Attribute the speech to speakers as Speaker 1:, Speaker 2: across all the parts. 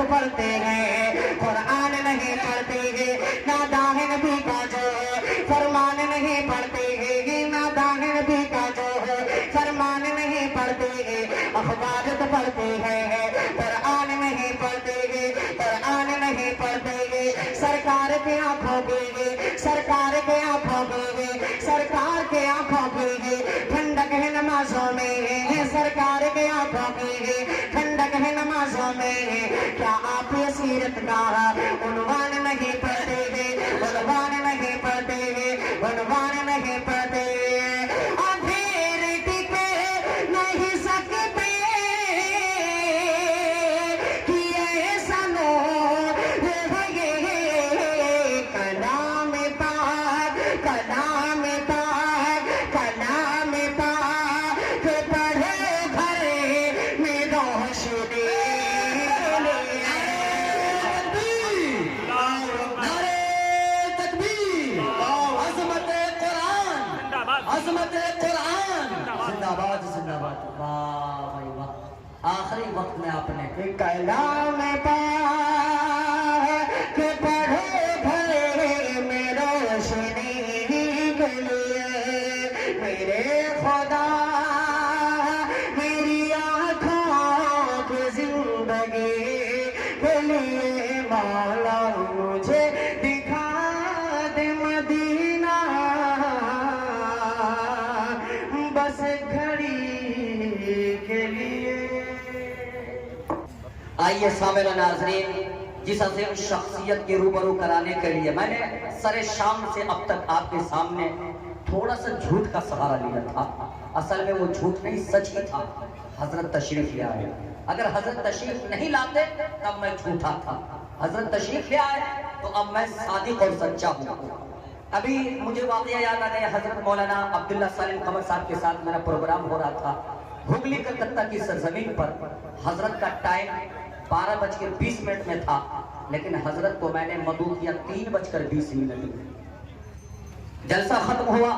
Speaker 1: पढ़ते हैं, कुरान नहीं पढ़ते हैं, नादान नबी का जो है फरमान नहीं पढ़ते हैं, नादान नबी का जो है फरमान नहीं पढ़ते हैं, अखबार तो पढ़ते हैं कुरान नहीं पढ़ते हैं, कुरान नहीं पढ़ते हैं। सरकार के आंखों के, सरकार के आंखों के, सरकार के आंखों के ठंडक है नमाजों में, सरकार के आंखों की ठंडक है नमाजों में। क्या आप ये सीरत का उन्वान नहीं पढ़ते हैं, उन्वान नहीं पढ़ते हैं, उन्वान नहीं पढ़ते। अंधेर टिके नहीं सकते कि ऐसा नूर है कलाम पाक, कलाम पाक, कलाम पाक के पढ़े घरे में रोशनी।
Speaker 2: जिंदाबाद जिंदाबाद, वाह भाई वाह। आखिरी वक्त में आपने
Speaker 1: कलाम पाक के पढ़े घरे में रोशनी के लिए मेरे खुदा मेरी आँखों की जिंदगी के लिए मौला मुझे दिखा दे मदीना बस घड़ी के लिए।
Speaker 2: आइए सामिल नाज़रीन, जिस अजीम शख्सियत के रूबरू कराने के लिए मैंने सरे शाम से अब तक आपके सामने थोड़ा सा झूठ का सहारा लिया था। असल में वो झूठ नहीं, सच ही था। हजरत तशरीफ ले आए। अगर हजरत तशरीफ नहीं लाते तब मैं झूठा था। हजरत तशरीफ ले आए तो अब मैं सादिक और सच्चा हूँ। अभी मुझे वाक़या याद आ गया, हजरत मौलाना अब्दुल्ला सालिम कमर साहब के साथ मेरा प्रोग्राम हो रहा था हुगली कलकत्ता की सरजमीन पर। हजरत का टाइम 12:20 में था, लेकिन हजरत को मैंने मदू किया 3:20 में। जलसा खत्म हुआ,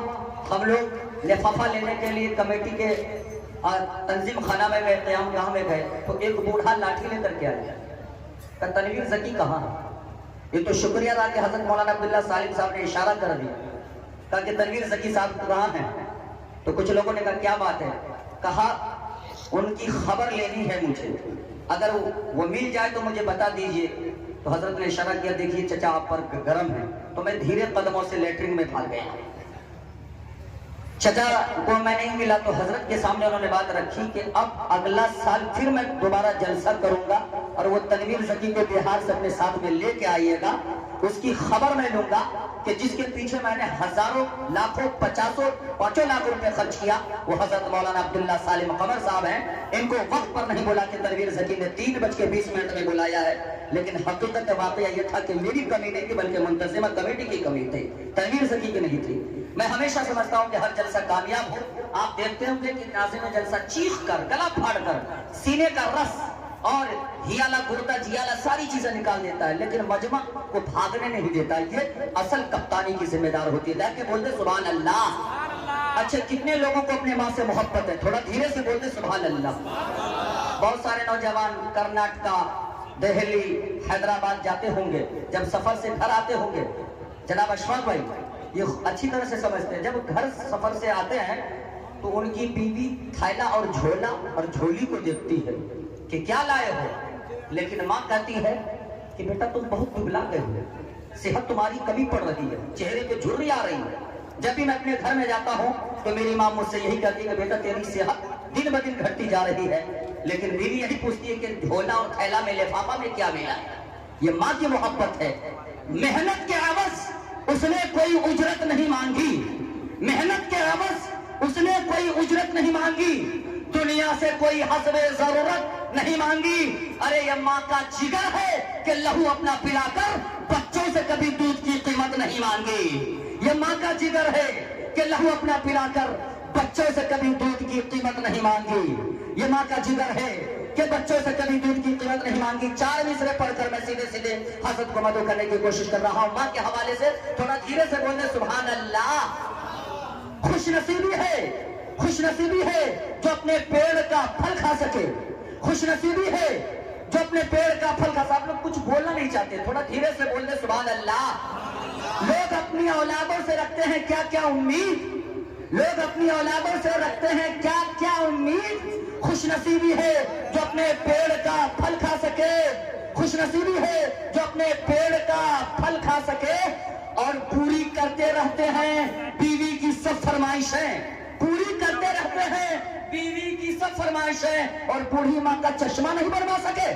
Speaker 2: हम लोग लिफाफा लेने के लिए कमेटी के तंजीम खाना में गए, क़याम गाह में गए, तो एक बूढ़ा लाठी लेकर के आया। का तनवीर ज़की कहाँ है? ये तो शुक्रिया था कि हजरत मौलाना अब्दुल्ला सालिम साहब ने इशारा कर दिया, कहा कि तनवीर ज़की साहब कहाँ हैं? तो कुछ लोगों ने कहा क्या बात है? कहा उनकी खबर लेनी है मुझे, अगर वो मिल जाए तो मुझे बता दीजिए। तो हजरत ने इशारा किया, देखिए चचा आप पर गर्म है। तो मैं धीरे कदमों से लेटरिन में भाग गया। चचा को मैं नहीं मिला तो हजरत के सामने उन्होंने बात रखी कि अब अगला साल फिर मैं दोबारा जलसा करूंगा और वो तनवीर ज़की को बिहार से अपने साथ में लेके आइएगा। उसकी खबर मैं लूंगा कि जिसके पीछे मैंने हजारों लाखों 50 लाख रुपए खर्च किया वो हजरत मौलाना अब्दुल्ला सालिम कमर साहब हैं। इनको वक्त पर नहीं बोला कि तनवीर ज़की ने 3:20 में बुलाया है, लेकिन हकीकत वाकया ये था कि मेरी कमी नहीं थी बल्कि मुंतज़िमा कमेटी की कमी थी, तनवीर ज़की की नहीं थी। मैं हमेशा समझता हूँ कि हर जलसा कामयाब हो। आप देखते होंगे कि नाज़िम जलसा चीख कर, गला फाड़ कर, सीने का रस और हियाला गुर्दा जियाला सारी चीजें निकाल देता है, लेकिन मजमा को भागने नहीं देता। ये असल कप्तानी की जिम्मेदार होती है। कि बोलते सुभान अल्लाह। अच्छा, कितने लोगों को अपने माँ से मोहब्बत है? थोड़ा धीरे से बोलते सुभान अल्लाह। बहुत सारे नौजवान कर्नाटका, दिल्ली, हैदराबाद जाते होंगे, जब सफर से घर आते होंगे, जनाब अशफाक भाई ये अच्छी तरह से समझते हैं, जब घर सफर से आते हैं तो उनकी बीवी थैला और झोला और झोली को देखती है कि क्या लाए हो, लेकिन माँ कहती है कि बेटा तुम बहुत दुबला गए हो, सेहत तुम्हारी कमी पड़ रही है, चेहरे पे झुर्री आ रही है। जब भी मैं अपने घर में जाता हूँ तो मेरी माँ मुझसे यही कहती है कि बेटा तेरी सेहत दिन ब दिन घटती जा रही है, लेकिन बीवी यही पूछती है कि झोला और थैला में लिफाफा में क्या मिला है। ये माँ की मोहब्बत है। मेहनत के एवज उसने कोई उजरत नहीं मांगी, मेहनत के एवज उसने कोई उजरत नहीं मांगी, दुनिया से कोई हस्बे जरूरत नहीं मांगी। अरे ये माँ का जिगर है कि लहू अपना पिलाकर बच्चों से कभी दूध की कीमत नहीं मांगी। ये माँ का जिगर है कि लहू अपना पिलाकर बच्चों से कभी दूध की कीमत नहीं मांगी। ये माँ का जिगर है कि बच्चों से कभी दूध की कीमत नहीं मांगी। 4 मिसरे पढ़कर मैं सीधे सीधे हजरत को मदद करने की कोशिश कर रहा हूँ। माँ के हवाले से थोड़ा धीरे से बोलने सुभान अल्लाह। खुश नसीबी है, खुश नसीबी है जो अपने पेड़ का फल खा सके। खुश नसीबी है जो अपने पेड़ का फल खाता। आप लोग कुछ बोलना नहीं चाहते, थोड़ा धीरे से बोल दे सुभान अल्लाह। लोग अपनी औलादों से रखते हैं क्या क्या उम्मीद, लोग अपनी औलादों से रखते हैं क्या क्या उम्मीद। खुशनसीबी है जो अपने पेड़ का फल खा सके, खुशनसीबी है जो अपने पेड़ का फल खा सके और पूरी करते रहते हैं बीवी की सब फरमाइशें, पूरी करते रहते हैं बीवी की सब फरमाइशें और बूढ़ी माँ का चश्मा नहीं बनवा सके,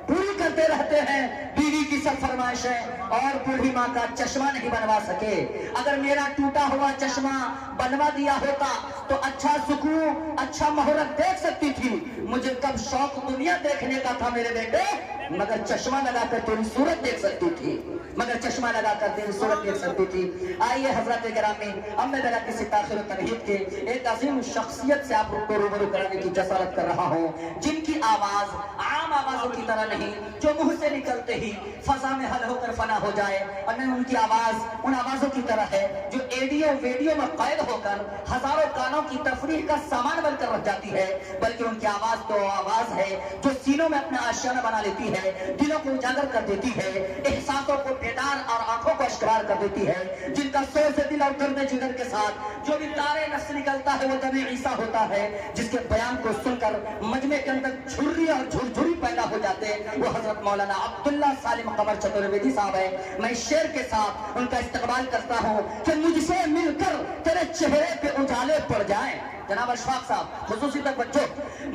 Speaker 2: पूरी करते रहते हैं बीवी की सब फरमाइशें और बूढ़ी माँ का चश्मा नहीं बनवा सके। अगर मेरा टूटा हुआ चश्मा बनवा दिया होता तो अच्छा सुकून, अच्छा मुहूर्त देख सकती थी। मुझे कब शौक दुनिया देखने का था मेरे बेटे, मगर चश्मा लगाकर तेरी सूरत देख सकती थी, मगर चश्मा लगाकर तेरी सूरत देख सकती थी। आइए हजरत गिरामी, अब मैं मेरा किसी ताखिर तनहीद के एक अजीम शख्सियत से आप लोग को रूबरू कराने की जसारत कर रहा हूँ, जिनकी आवाज आम आवाजों की तरह नहीं, जो मुंह से निकलते ही फजा में हल होकर फना हो जाए, और नहीं उनकी आवाज उन आवाजों की तरह है जो एडियो वीडियो में कैद होकर हजारों कानों की तफरीह का सामान बनकर रख जाती है, बल्कि उनकी आवाज तो आवाज है जो सीनों में अपना आशियाना बना लेती है, दिलों को उजागर कर देती है, एहसासों को बेदार और आंखों को अश्करार कर देती है, जिनका सोच से दिल और दर्द जिगर के साथ जो भी तारे नफ्स निकलता है वो दमे ईसा होता है, जिसके बयान को सुनकर मजमे के अंदर झुर्री और झुरझुरी पैदा हो जाते हैं, वो हजरत मौलाना अब्दुल्ला सालिम कमर चतुर्वेदी साहब है। मैं शेर के साथ उनका इस्तकबाल करता हूँ कि मुझसे मिलकर तेरे चेहरे पे उजाले पड़ जाए। जनाब अशफाक साहब खुसूसी तक बच्चों,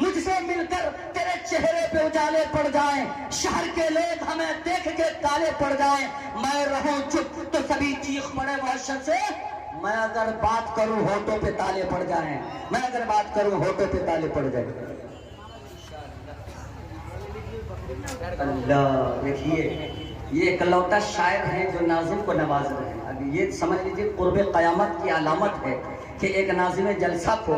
Speaker 2: मुझसे मिलकर तेरे चेहरे पे उजाले पड़ जाए, शहर के लोग हमें देख के काले पड़ जाए, मैं रहूं चुप तो सभी चीख पड़े वहशत से, मैं अगर बात करूं होठों पे ताले पड़ जाएं, मैं अगर बात करूं होठों पे ताले पड़ जाए। अल्लाह, देखिए ये इकलौता शायर है जो नाज़िम को नवाज रहे हैं। अब ये समझ लीजिए कुर्बे क़यामत की अलामत है कि एक नाज़िम जलसा को